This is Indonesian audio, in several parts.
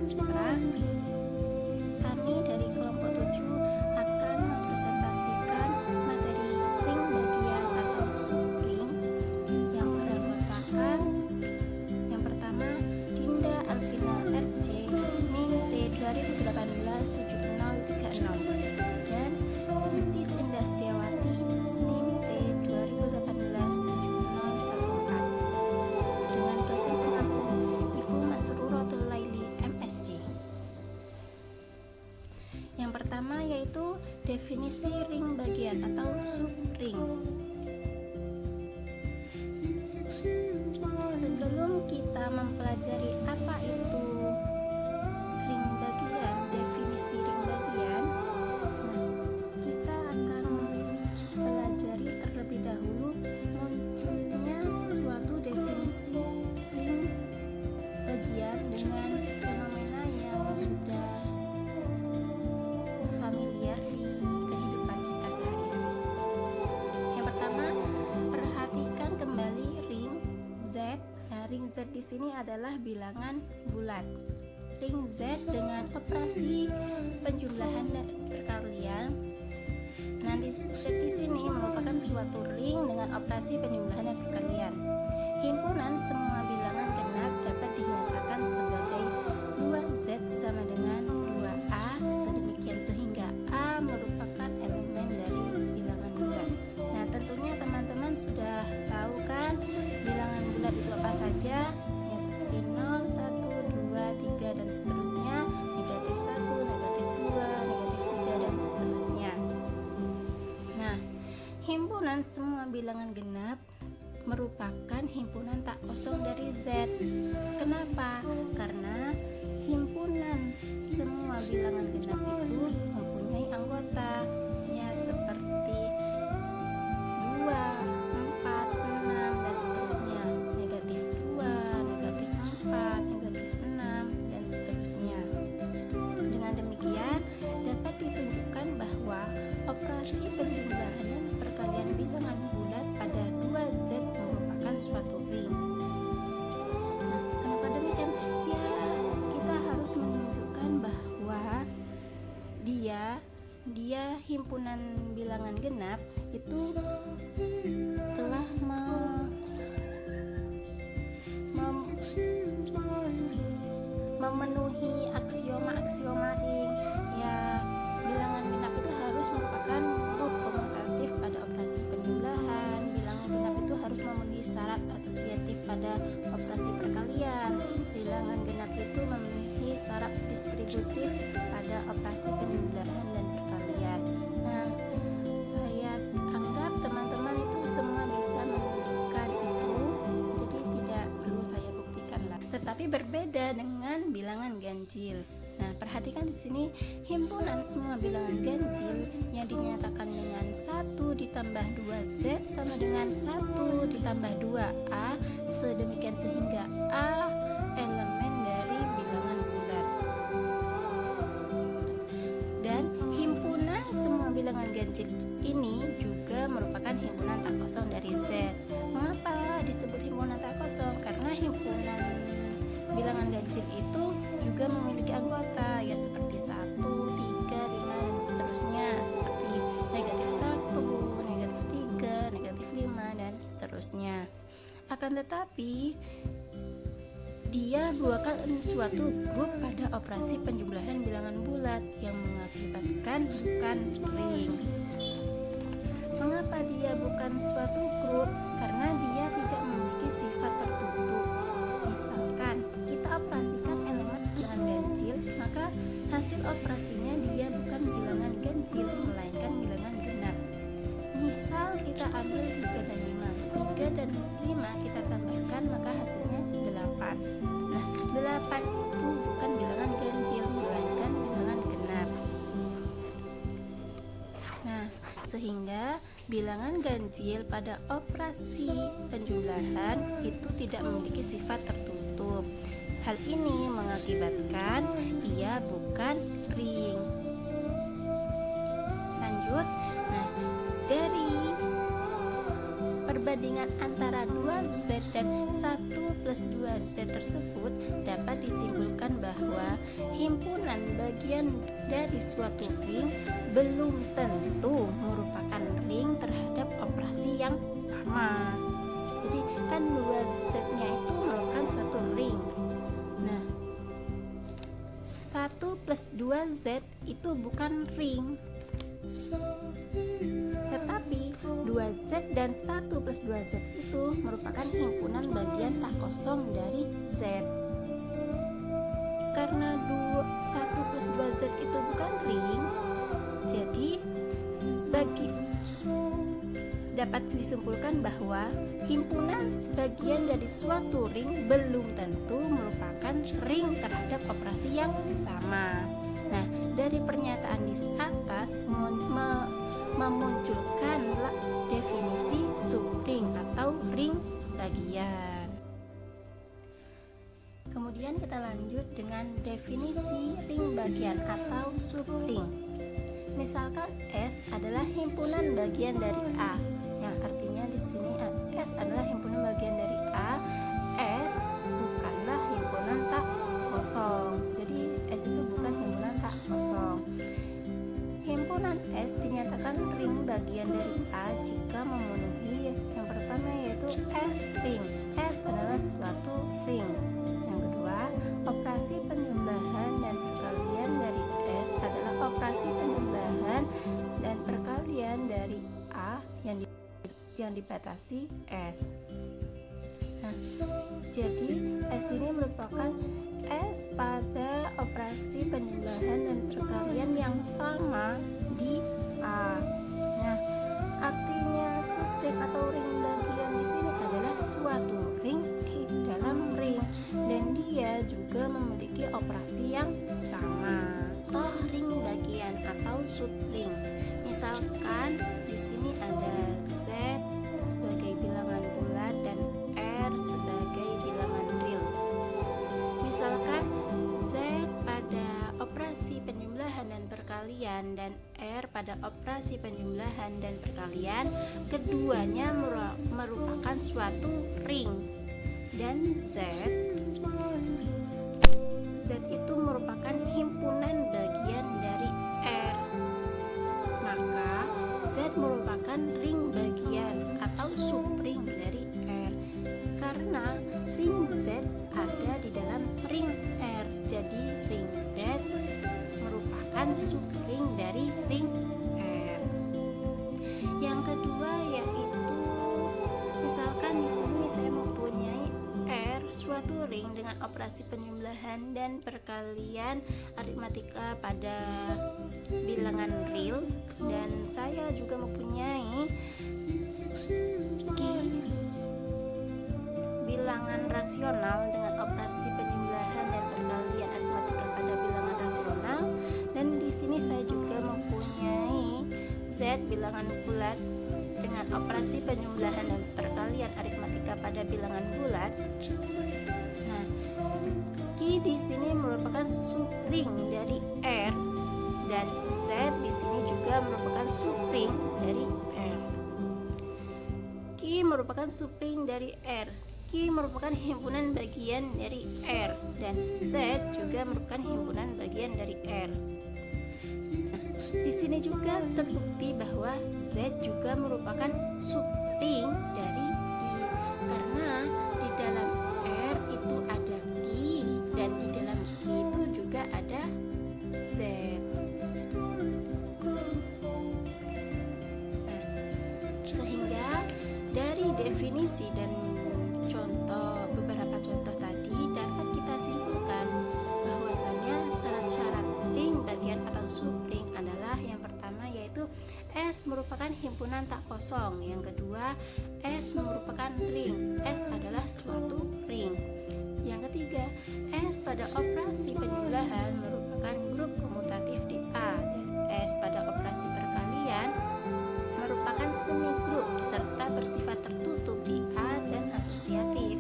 abstrak, kami dari kelompok 7 akan mempresentasikan materi ring bagian atau subring yang beranggotakan yang pertama Dinda Alvina RJ NIM T 2018 7036 dan Titis Indah Setiawati NIM T 2018 7014 dengan dosen pengampu Ibu Masruratul Laili MSc. Yang pertama yaitu definisi ring bagian atau subring. Sebelum kita mempelajari apa itu ring bagian, definisi ring bagian, kita akan mempelajari terlebih dahulu munculnya suatu definisi ring bagian dengan fenomena yang sudah familiar di kehidupan kita sehari-hari. Yang pertama, perhatikan kembali ring Z. Nah, ring Z di sini adalah bilangan bulat. Ring Z dengan operasi penjumlahan dan perkalian. Nah, Z di sini merupakan suatu ring dengan operasi penjumlahan dan perkalian. Himpunan semua bilangan genap dapat dinyatakan sebagai 2Z sama dengan 2A, sedemikian sehingga A merupakan elemen dari bilangan bulat. Nah, tentunya teman-teman sudah tahu kan bilangan bulat itu apa saja? Ya, seperti 0, 1, 2, 3 dan seterusnya, negatif 1, negatif 2, negatif 3 dan seterusnya. Nah, himpunan semua bilangan genap merupakan himpunan tak kosong dari Z. Kenapa? Karena himpunan semua bilangan genap itu mempunyai anggota ya seperti 2, 4, 6 dan seterusnya, negatif 2, negatif 4, negatif 6 dan seterusnya. Dengan demikian dapat ditunjukkan bahwa operasi penjumlahan dan perkalian bilangan bulat pada 2Z merupakan suatu ring. Nah, kenapa demikian? Ya, kita harus menunjukkan bahwa dia himpunan bilangan genap itu telah memenuhi aksioma ring. Ya, bilangan genap itu harus merupakan grup komutatif pada operasi penjumlahan. Bilangan genap itu harus memenuhi syarat asosiatif pada operasi perkalian. Bilangan genap itu memenuhi syarat distributif pada operasi penjumlahan dan perkalian. Nah, saya anggap teman-teman itu semua bisa menunjukkan itu, jadi tidak perlu saya buktikan lagi. Tetapi berbeda dengan bilangan ganjil. Nah, perhatikan di sini himpunan semua bilangan ganjil yang dinyatakan dengan 1 ditambah 2Z sama dengan 1 ditambah 2A, sedemikian sehingga A elemen dari bilangan bulat. Dan himpunan semua bilangan ganjil ini juga merupakan himpunan tak kosong dari Z. Mengapa disebut himpunan tak kosong? Karena himpunan bilangan ganjil itu juga memiliki anggota ya seperti 1, 3, 5 dan seterusnya, seperti negatif 1, negatif 3, negatif 5 dan seterusnya. Akan tetapi dia bukan suatu grup pada operasi penjumlahan bilangan bulat yang mengakibatkan bukan ring. Mengapa dia bukan suatu grup? Karena dia tidak memiliki sifat tertutup. Misalkan kita operasikan elemen bilangan ganjil, maka hasil operasinya dia bukan bilangan ganjil melainkan bilangan genap. Misal kita ambil 3 dan 5. 3 dan 5 kita tambahkan maka hasilnya 8. Nah, 8 itu bukan bilangan ganjil melainkan bilangan genap. Nah, sehingga bilangan ganjil pada operasi penjumlahan itu tidak memiliki sifat tertutup. Hal ini mengakibatkan ia bukan ring. Lanjut. Nah, dari perbandingan antara 2Z dan 1 plus 2Z tersebut dapat disimpulkan bahwa himpunan bagian dari suatu ring belum tentu merupakan ring terhadap operasi yang sama. Jadi kan 2Z-nya itu merupakan suatu ring. Nah, 1 plus 2Z itu bukan ring, tetapi 2Z dan 1 plus 2Z itu merupakan himpunan bagian tak kosong dari Z. Karena 1 plus 2Z itu bukan ring, jadi dapat disimpulkan bahwa himpunan bagian dari suatu ring belum tentu merupakan ring terhadap operasi yang sama. Nah, dari pernyataan di atas memunculkan definisi subring atau ring bagian. Kemudian kita lanjut dengan definisi ring bagian atau subring. Misalkan S adalah himpunan bagian dari A, yang artinya di sini S adalah himpunan bagian dari A. S bukanlah himpunan tak kosong. Jadi S itu bukan himpunan tak kosong. Himpunan S dinyatakan ring bagian dari A jika memenuhi yang pertama yaitu S ring. S adalah suatu ring. Yang kedua, operasi penjumlahan dan perkalian dari S adalah operasi penjumlahan dan perkalian dari A yang dibatasi S. Nah, jadi S ini merupakan S pada operasi penjumlahan dan perkalian yang sama di A. Nah, artinya subring atau ring bagian di sini adalah suatu ring di dalam ring dan dia juga memiliki operasi yang sama. Contoh ring bagian atau subring. Misalkan di sini ada Z sebagai bilangan bulat dan R sebagai bilangan real. Misalkan Z pada operasi penjumlahan dan perkalian dan R pada operasi penjumlahan dan perkalian, keduanya merupakan suatu ring. Dan Z itu merupakan himpunan bagian dari R. Maka Z merupakan ring bagian atau subring dari R. Karena ring Z ada di dalam ring R. Jadi ring Z merupakan subring dari ring R. Yang kedua yaitu misalkan di sini saya mempunyai R suatu ring dengan operasi penjumlahan dan perkalian aritmatika pada bilangan real, dan saya juga mempunyai bilangan rasional dengan operasi penjumlahan dan perkalian aritmatika pada bilangan rasional, dan di sini saya juga mempunyai Z bilangan bulat dengan operasi penjumlahan dan perkalian aritmatika pada bilangan bulat. Nah, Q di sini merupakan subring dari R dan Z di sini juga merupakan subring dari R. Q merupakan subring dari R. Q merupakan himpunan bagian dari R dan Z juga merupakan himpunan bagian dari R. Di sini juga terbukti bahwa Z juga merupakan subring dari Q karena di dalam R itu ada Q dan di dalam Q itu juga ada Z. Nah, sehingga dari definisi dan beberapa contoh tadi dapat kita simpulkan bahwasanya syarat-syarat ring bagian atau subring adalah yang pertama yaitu S merupakan himpunan tak kosong, yang kedua S merupakan ring, S adalah suatu ring, yang ketiga S pada operasi penjumlahan merupakan grup komutatif di A, dan S pada operasi perkalian merupakan semigrup serta bersifat tertutup di A dan asosiatif.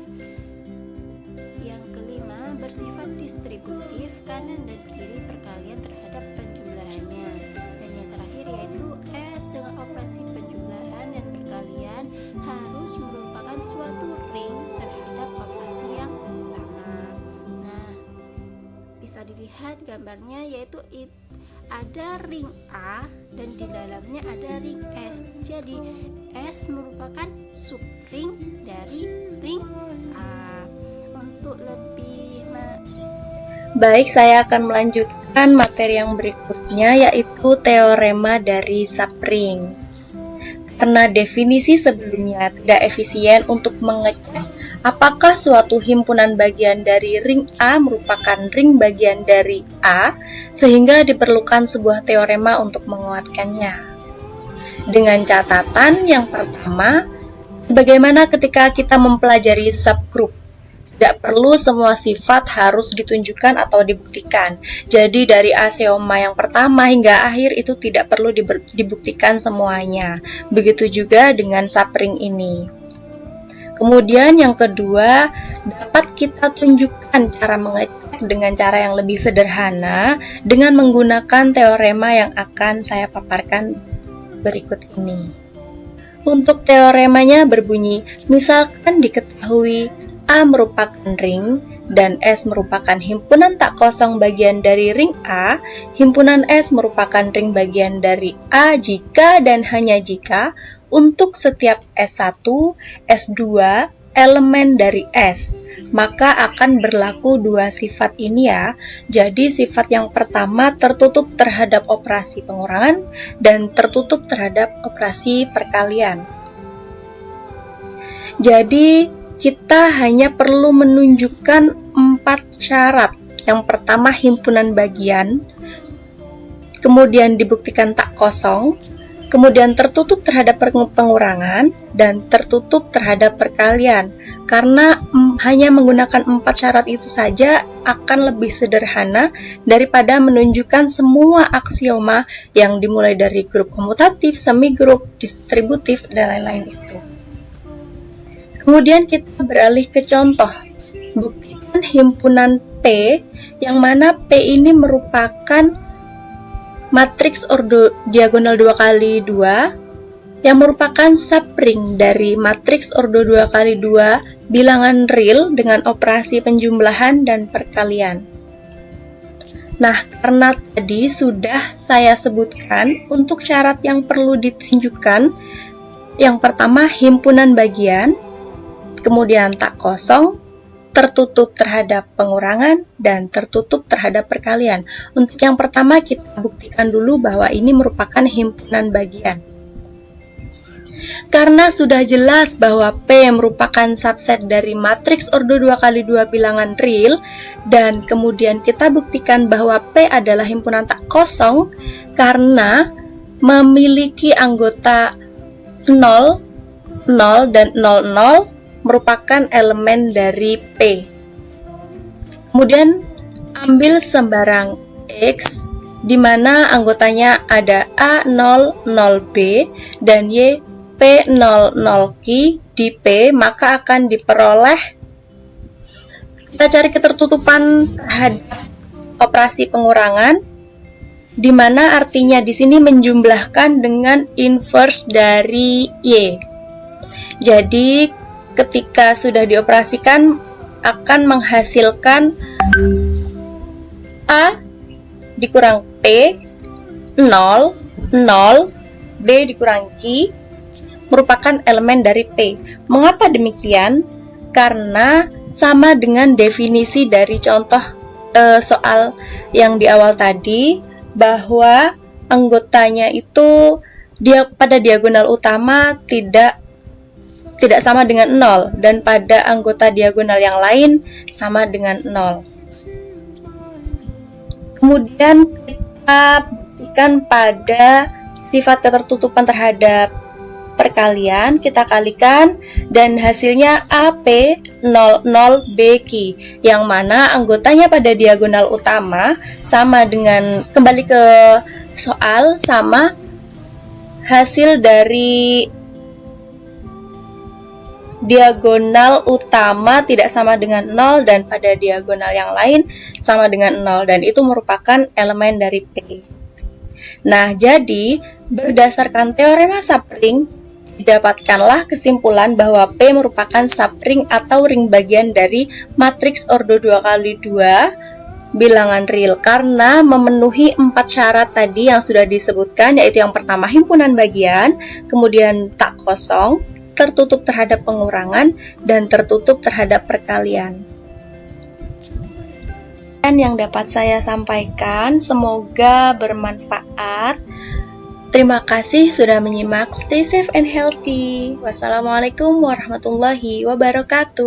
Yang kelima, bersifat distributif kanan dan kiri perkalian terhadap penjumlahannya. Dan yang terakhir yaitu S dengan operasi penjumlahan dan perkalian perkalian harus merupakan suatu ring terhadap operasi yang sama. Nah, bisa dilihat gambarnya, yaitu ada ring A dan di dalamnya ada ring S. Jadi S merupakan subring dari ring A. Untuk lebih Baik, saya akan melanjutkan materi yang berikutnya, yaitu teorema dari subring. Karena definisi sebelumnya tidak efisien untuk mengecek apakah suatu himpunan bagian dari ring A merupakan ring bagian dari A, sehingga diperlukan sebuah teorema untuk menguatkannya. Dengan catatan yang pertama, bagaimana ketika kita mempelajari subgroup? Tidak perlu semua sifat harus ditunjukkan atau dibuktikan. Jadi dari aksioma yang pertama hingga akhir itu tidak perlu dibuktikan semuanya. Begitu juga dengan subring ini. Kemudian yang kedua, dapat kita tunjukkan cara mengecek dengan cara yang lebih sederhana dengan menggunakan teorema yang akan saya paparkan berikut ini. Untuk teoremanya berbunyi, misalkan diketahui A merupakan ring dan S merupakan himpunan tak kosong bagian dari ring A, himpunan S merupakan ring bagian dari A jika dan hanya jika untuk setiap S1, S2, elemen dari S, maka akan berlaku dua sifat ini ya. Jadi sifat yang pertama tertutup terhadap operasi pengurangan dan tertutup terhadap operasi perkalian. Jadi kita hanya perlu menunjukkan 4 syarat. Yang pertama himpunan bagian, kemudian dibuktikan tak kosong, kemudian tertutup terhadap pengurangan, dan tertutup terhadap perkalian. Karena hanya menggunakan 4 syarat itu saja akan lebih sederhana daripada menunjukkan semua aksioma yang dimulai dari grup komutatif, semigrup, distributif, dan lain-lain itu. Kemudian kita beralih ke contoh. Buktikan himpunan P, yang mana P ini merupakan matriks ordo diagonal 2x2 yang merupakan subring dari matriks ordo 2x2 bilangan real dengan operasi penjumlahan dan perkalian. Nah, karena tadi sudah saya sebutkan untuk syarat yang perlu ditunjukkan, yang pertama himpunan bagian, kemudian tak kosong, tertutup terhadap pengurangan, dan tertutup terhadap perkalian. Untuk yang pertama kita buktikan dulu bahwa ini merupakan himpunan bagian. Karena sudah jelas bahwa P merupakan subset dari matriks ordo 2x2 bilangan real, dan kemudian kita buktikan bahwa P adalah himpunan tak kosong karena memiliki anggota 0, 0, dan 00 merupakan elemen dari P. Kemudian ambil sembarang X di mana anggotanya ada A00B dan Y P00Q di P, maka akan diperoleh, kita cari ketertutupan terhadap operasi pengurangan, di mana artinya di sini menjumlahkan dengan inverse dari Y. Jadi ketika sudah dioperasikan akan menghasilkan A dikurang P 0, 0, B dikurang Q merupakan elemen dari P. Mengapa demikian? Karena sama dengan definisi dari contoh soal yang di awal tadi, bahwa anggotanya itu pada diagonal utama tidak sama dengan 0, dan pada anggota diagonal yang lain sama dengan 0. Kemudian kita buktikan pada sifat ketertutupan terhadap perkalian, kita kalikan dan hasilnya AP00BQ, yang mana anggotanya pada diagonal utama sama dengan, kembali ke soal, sama hasil dari diagonal utama tidak sama dengan 0 dan pada diagonal yang lain sama dengan 0, dan itu merupakan elemen dari P. Nah, jadi berdasarkan teorema subring, Didapatkanlah kesimpulan bahwa P merupakan subring atau ring bagian dari matriks ordo 2x2 bilangan real karena memenuhi 4 syarat tadi yang sudah disebutkan, yaitu yang pertama himpunan bagian, kemudian tak kosong, tertutup terhadap pengurangan, dan tertutup terhadap perkalian. Dan yang dapat saya sampaikan, semoga bermanfaat. Terima kasih sudah menyimak. Stay safe and healthy. Wassalamualaikum warahmatullahi wabarakatuh.